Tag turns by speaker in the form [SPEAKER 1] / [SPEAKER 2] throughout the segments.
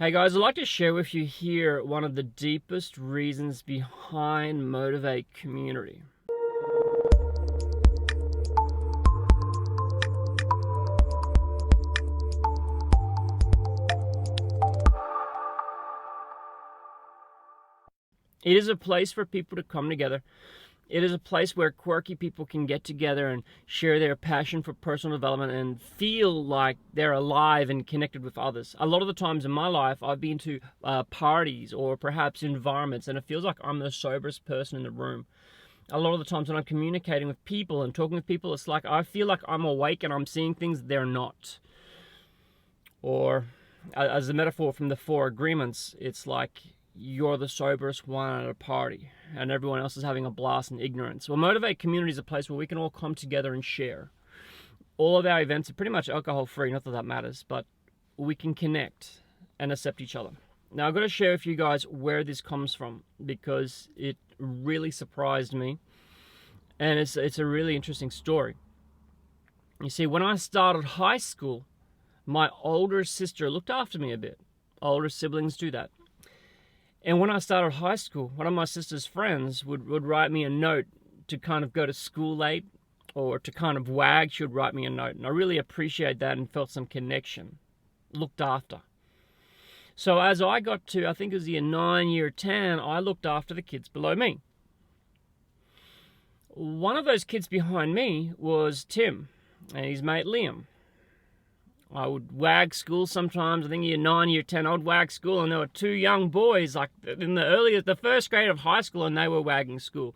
[SPEAKER 1] Hey guys, I'd like to share with you here one of the deepest reasons behind Motivate Community. It is a place for people to come together. It is a place where quirky people can get together and share their passion for personal development and feel like they're alive and connected with others. A lot of the times in my life, I've been to parties or perhaps environments, and it feels like I'm the soberest person in the room. A lot of the times when I'm communicating with people and talking with people, it's like I feel like I'm awake and I'm seeing things they're not. Or, as a metaphor from the Four Agreements, it's like you're the soberest one at a party and everyone else is having a blast in ignorance. Well, Motivate Community is a place where we can all come together and share. All of our events are pretty much alcohol free, not that that matters, but we can connect and accept each other. Now, I've got to share with you guys where this comes from because it really surprised me, and it's a really interesting story. You see, when I started high school, my older sister looked after me a bit. Older siblings do that. And when I started high school, one of my sister's friends would write me a note to kind of go to school late or to kind of wag. She would write me a note. And I really appreciate that and felt some connection. Looked after. So as I got to, I think it was year 9, year 10, I looked after the kids below me. One of those kids behind me was Tim and his mate Liam. I would wag school sometimes. I think year 9, year 10, I would wag school, and there were two young boys, like in the first grade of high school, and they were wagging school.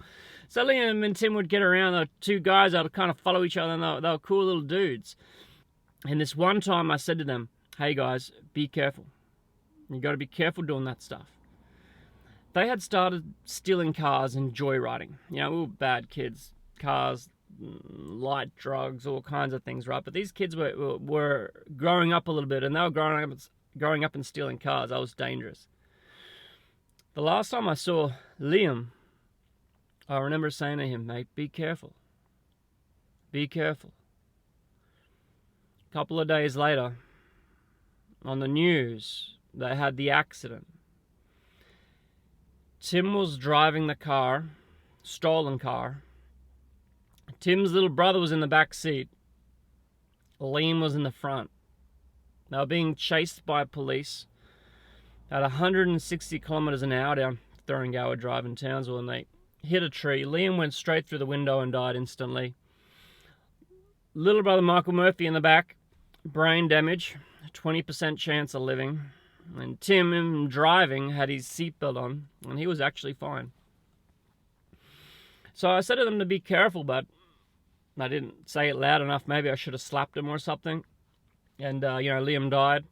[SPEAKER 1] So Liam and Tim would get around. There were two guys that would kind of follow each other, and they were cool little dudes. And this one time I said to them, hey guys, be careful. You got to be careful doing that stuff. They had started stealing cars and joyriding. You know, we were bad kids. Cars, light drugs, all kinds of things, right? But these kids were growing up a little bit, and they were growing up and stealing cars. That was dangerous. The last time I saw Liam, I remember saying to him, mate, be careful. Be careful. A couple of days later, on the news, they had the accident. Tim was driving the car, stolen car. Tim's little brother was in the back seat. Liam was in the front. They were being chased by police at 160 kilometers an hour down Thuringowa Drive in Townsville, and they hit a tree. Liam went straight through the window and died instantly. Little brother Michael Murphy in the back, brain damage, 20% chance of living. And Tim, him driving, had his seatbelt on, and he was actually fine. So I said to them to be careful, but I didn't say it loud enough. Maybe I should have slapped him or something. And, Liam died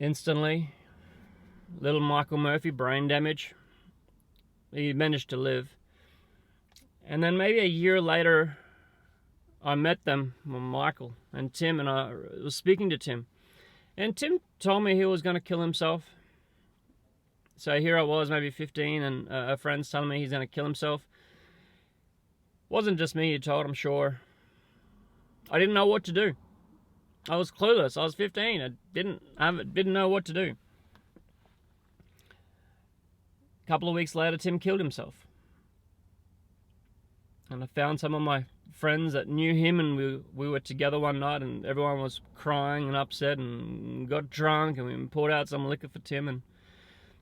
[SPEAKER 1] instantly. Little Michael Murphy, brain damage. He managed to live. And then maybe a year later, I met them, Michael and Tim, and I was speaking to Tim. And Tim told me he was going to kill himself. So here I was, maybe 15, and a friend's telling me he's going to kill himself. Wasn't just me, he told, I'm sure. I didn't know what to do. I was clueless. I was 15. I didn't know what to do. A couple of weeks later, Tim killed himself. And I found some of my friends that knew him, and we were together one night, and everyone was crying and upset and got drunk, and we poured out some liquor for Tim, and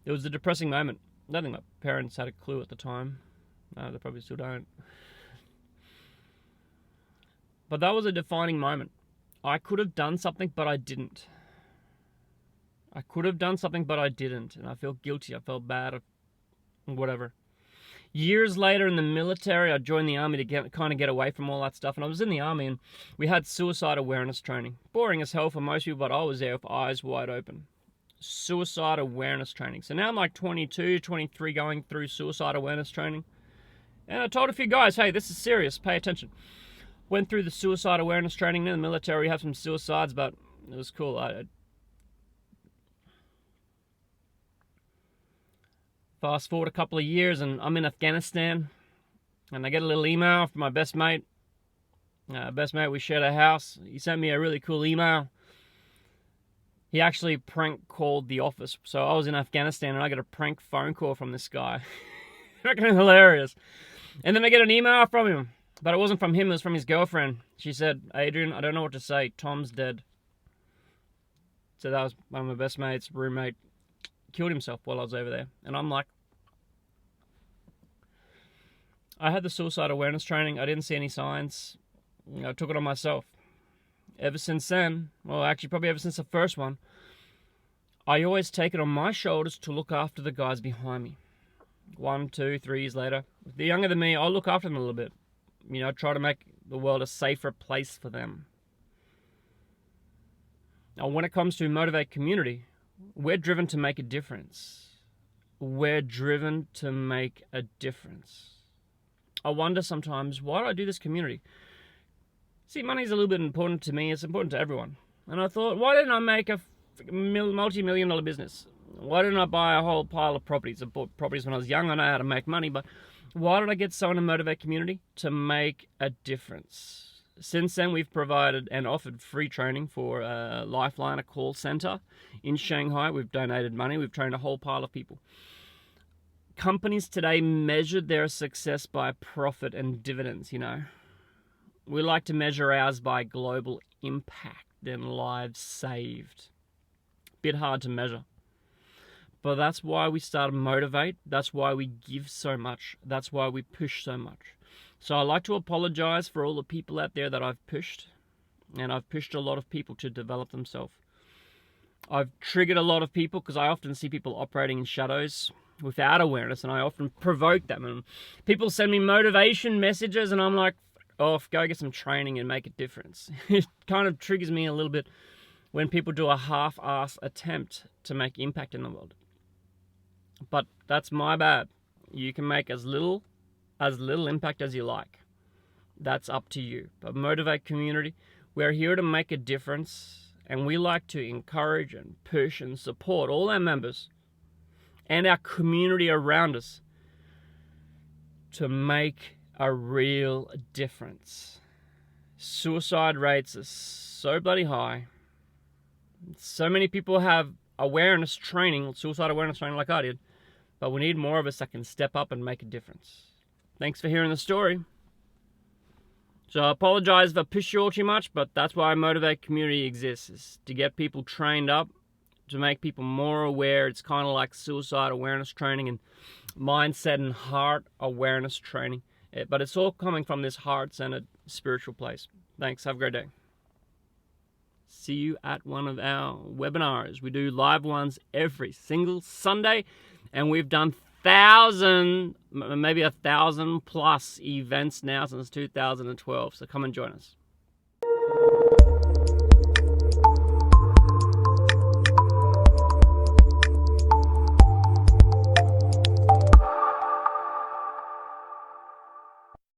[SPEAKER 1] it was a depressing moment. I don't think my parents had a clue at the time. No, they probably still don't. But that was a defining moment. I could have done something, but I didn't. I could have done something, but I didn't. And I felt guilty. I felt bad. Whatever. Years later in the military, I joined the army to get away from all that stuff. And I was in the army, and we had suicide awareness training. Boring as hell for most people, but I was there with eyes wide open. Suicide awareness training. So now I'm like 22, 23 going through suicide awareness training. And I told a few guys, hey, this is serious. Pay attention. Went through the suicide awareness training in the military. We have some suicides, but it was cool. Fast forward a couple of years, and I'm in Afghanistan, and I get a little email from my best mate. We shared a house. He sent me a really cool email. He actually prank called the office. So I was in Afghanistan and I got a prank phone call from this guy. Freaking hilarious. And then I get an email from him. But it wasn't from him, it was from his girlfriend. She said, Adrian, I don't know what to say. Tom's dead. So that was one of my best mates' roommate. Killed himself while I was over there. And I'm like, I had the suicide awareness training. I didn't see any signs. I took it on myself. Ever since then, well, actually probably ever since the first one, I always take it on my shoulders to look after the guys behind me. 1, 2, 3 years later. If they're younger than me, I'll look after them a little bit. Try to make the world a safer place for them. Now, when it comes to Motivate Community, we're driven to make a difference. We're driven to make a difference. I wonder sometimes, why do I do this community? See, money's a little bit important to me. It's important to everyone. And I thought, why didn't I make a multi-million-dollar business? Why didn't I buy a whole pile of properties? I bought properties when I was young. I know how to make money. But why did I get so into Motivate Community? To make a difference. Since then, we've provided and offered free training for Lifeline, a call center in Shanghai. We've donated money. We've trained a whole pile of people. Companies today measure their success by profit and dividends, We like to measure ours by global impact and lives saved. Bit hard to measure. But that's why we started Motivate. That's why we give so much. That's why we push so much. So I'd like to apologize for all the people out there that I've pushed. And I've pushed a lot of people to develop themselves. I've triggered a lot of people because I often see people operating in shadows without awareness, and I often provoke them. And people send me motivation messages, and I'm like, go get some training and make a difference. It kind of triggers me a little bit when people do a half-ass attempt to make impact in the world. But that's my bad. You can make as little impact as you like. That's up to you. But Motivate Community, we're here to make a difference, and we like to encourage and push and support all our members and our community around us to make a real difference. Suicide rates are so bloody high. So many people have awareness training, suicide awareness training like I did, but we need more of us that can step up and make a difference. Thanks for hearing the story. So I apologize if I push you all too much, but that's why Motivate Community exists, is to get people trained up, to make people more aware. It's kind of like suicide awareness training and mindset and heart awareness training. But it's all coming from this heart-centered spiritual place. Thanks. Have a great day. See you at one of our webinars. We do live ones every single Sunday, and we've done maybe 1,000 plus events now since 2012. So come and join us.